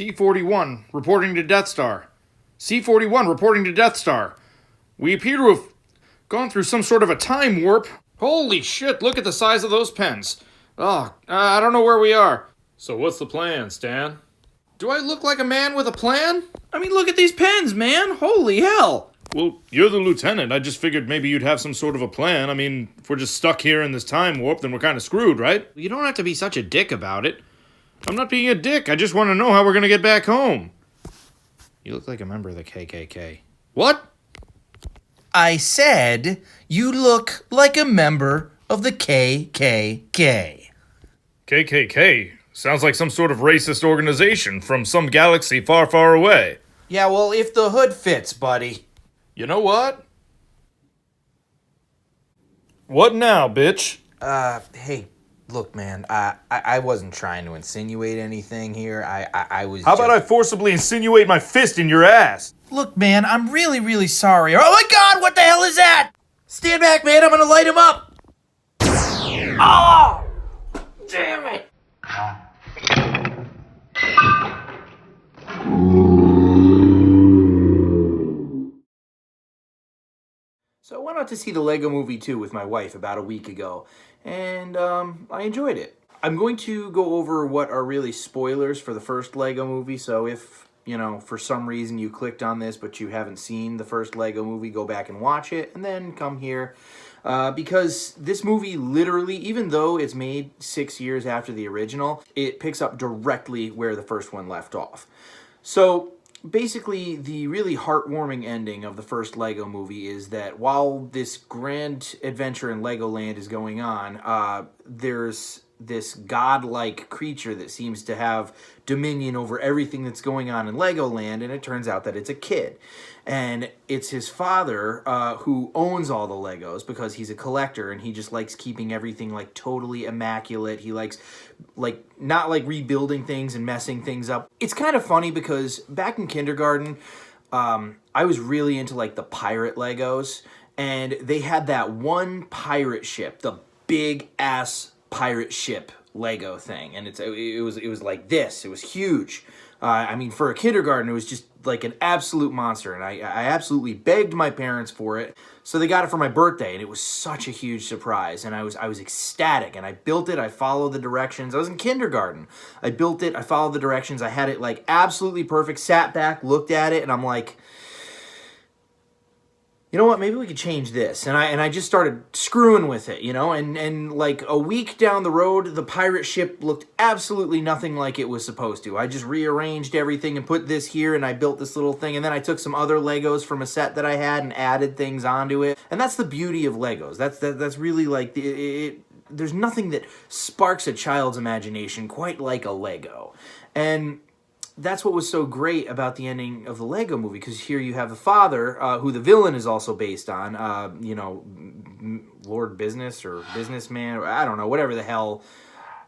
C-41 reporting to Death Star. C-41 reporting to Death Star. We appear to have gone through some sort of a time warp. Holy shit, look at the size of those pens. Oh, I don't know where we are. So what's the plan, Stan? Do I look like a man with a plan? I mean, look at these pens, man. Holy hell. Well, you're the lieutenant. I just figured maybe you'd have some sort of a plan. I mean, if we're just stuck here in this time warp, then we're kind of screwed, right? You don't have to be such a dick about it. I'm not being a dick. I just want to know how we're going to get back home. You look like a member of the KKK. What? I said you look like a member of the KKK. KKK? Sounds like some sort of racist organization from some galaxy far, far away. Yeah, well, if the hood fits, buddy. You know what? What now, bitch? Hey, look, man, I wasn't trying to insinuate anything here. I was How about I forcibly insinuate my fist in your ass? Look, man, I'm really, really sorry. Oh my God, what the hell is that? Stand back, man, I'm gonna light him up. Oh! Damn it. So I went out to see the Lego Movie 2 with my wife about a week ago, and I enjoyed it. I'm going to go over what are really spoilers for the first Lego Movie, so if, you know, for some reason you clicked on this but you haven't seen the first Lego Movie, go back and watch it, and then come here. Because this movie literally, even though it's made 6 years after the original, it picks up directly where the first one left off. So basically, the really heartwarming ending of the first Lego Movie is that while this grand adventure in Legoland is going on, there's this godlike creature that seems to have dominion over everything that's going on in Legoland, and it turns out that it's a kid. And it's his father who owns all the Legos because he's a collector and he just likes keeping everything like totally immaculate. He likes not like rebuilding things and messing things up. It's kind of funny because back in kindergarten, I was really into like the pirate Legos, and they had that one pirate ship, the big ass pirate ship Lego thing, and it was like this. It was huge. I mean, for a kindergarten, it was just like an absolute monster, and I absolutely begged my parents for it. So they got it for my birthday, and it was such a huge surprise, and I was ecstatic, and I built it. I followed the directions. I was in kindergarten. I built it. I followed the directions. I had it like absolutely perfect. Sat back, looked at it, and I'm like, you know what, maybe we could change this. And I just started screwing with it, you know, and like a week down the road, the pirate ship looked absolutely nothing like it was supposed to. I just rearranged everything and put this here, and I built this little thing, and then I took some other Legos from a set that I had and added things onto it. And that's the beauty of Legos. That's really like, there's nothing that sparks a child's imagination quite like a Lego. And that's what was so great about the ending of the Lego Movie, because here you have the father, who the villain is also based on, you know, Lord Business or Businessman, or I don't know, whatever the hell,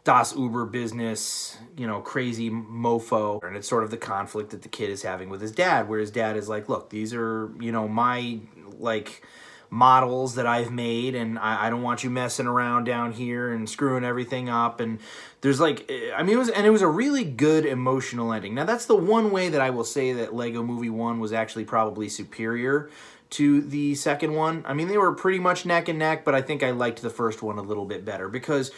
Das Uber Business, you know, crazy mofo. And it's sort of the conflict that the kid is having with his dad, where his dad is like, look, these are, you know, my, like, models that I've made, and I don't want you messing around down here and screwing everything up. And there's like, I mean, it was a really good emotional ending. Now, that's the one way that I will say that Lego Movie 1 was actually probably superior to the second one. I mean, they were pretty much neck and neck, but I think I liked the first one a little bit better because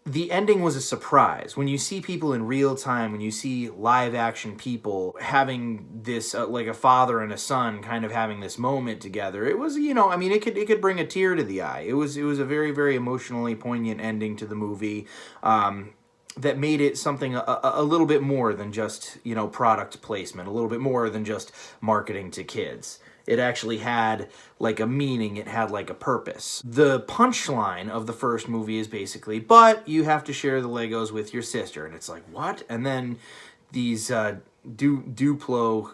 the ending was a surprise. When you see people in real time, when you see live action people having this, like a father and a son kind of having this moment together, it was, you know, I mean, it could bring a tear to the eye. It was a very, very emotionally poignant ending to the movie that made it something a little bit more than just, you know, product placement, a little bit more than just marketing to kids. It actually had like a meaning, it had like a purpose. The punchline of the first movie is basically, but you have to share the Legos with your sister. And it's like, what? And then these Duplo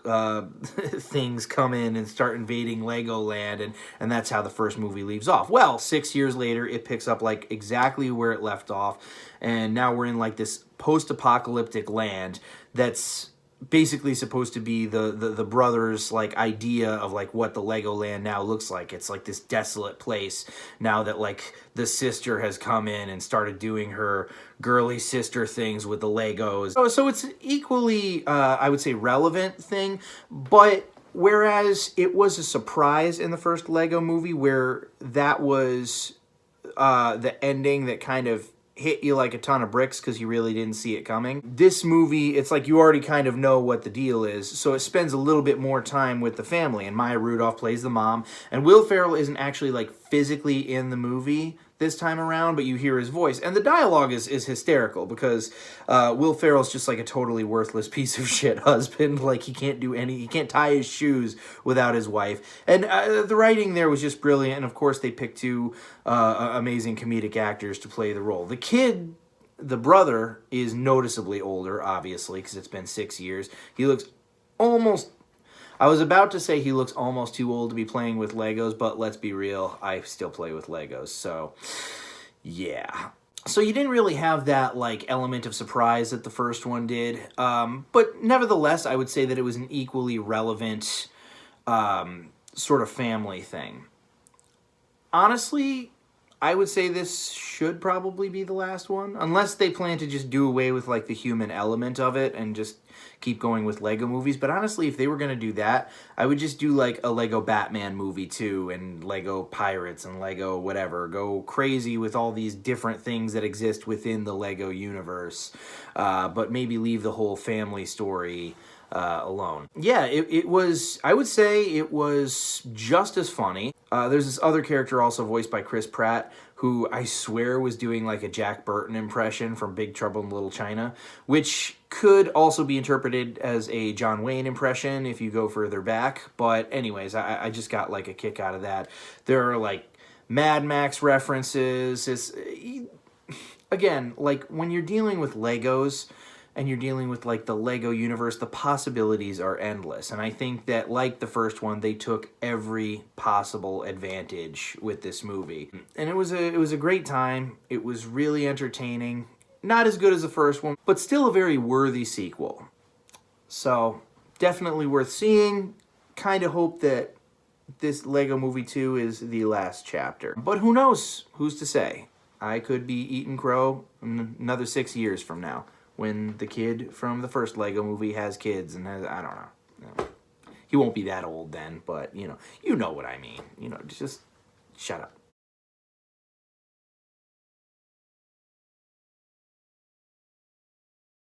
things come in and start invading Legoland, and that's how the first movie leaves off. Well, 6 years later, it picks up like exactly where it left off, and now we're in like this post-apocalyptic land that's basically supposed to be the brothers like idea of like what the Legoland now looks like. It's like this desolate place now that like the sister has come in and started doing her girly sister things with the Legos. So it's an equally I would say relevant thing, but whereas it was a surprise in the first Lego movie where that was the ending that kind of hit you like a ton of bricks because you really didn't see it coming. This movie, it's like you already kind of know what the deal is, so it spends a little bit more time with the family, and Maya Rudolph plays the mom, and Will Ferrell isn't actually like physically in the movie this time around, but you hear his voice. And the dialogue is hysterical because Will Ferrell's just like a totally worthless piece of shit husband. Like he can't tie his shoes without his wife. And the writing there was just brilliant. And of course they picked two amazing comedic actors to play the role. The kid, the brother, is noticeably older, obviously, because it's been 6 years. He looks almost... I was about to say he looks almost too old to be playing with Legos, but let's be real, I still play with Legos, so yeah. So you didn't really have that like element of surprise that the first one did, but nevertheless, I would say that it was an equally relevant sort of family thing. Honestly, I would say this should probably be the last one, unless they plan to just do away with like the human element of it and just keep going with Lego movies. But honestly, if they were going to do that, I would just do like a Lego Batman movie too, and Lego Pirates and Lego whatever. Go crazy with all these different things that exist within the Lego universe, but maybe leave the whole family story alone. Yeah, it was, I would say it was just as funny. There's this other character also voiced by Chris Pratt, who I swear was doing like a Jack Burton impression from Big Trouble in Little China, which could also be interpreted as a John Wayne impression if you go further back. But anyways, I just got like a kick out of that. There are like Mad Max references. Again, like when you're dealing with Legos, and you're dealing with like the Lego universe, the possibilities are endless. And I think that like the first one, they took every possible advantage with this movie. And it was a great time. It was really entertaining. Not as good as the first one, but still a very worthy sequel. So definitely worth seeing. Kind of hope that this Lego Movie 2 is the last chapter. But who knows? Who's to say? I could be eating crow another 6 years from now, when the kid from the first Lego movie has kids and has, I don't know. He won't be that old then, but you know what I mean. Just shut up.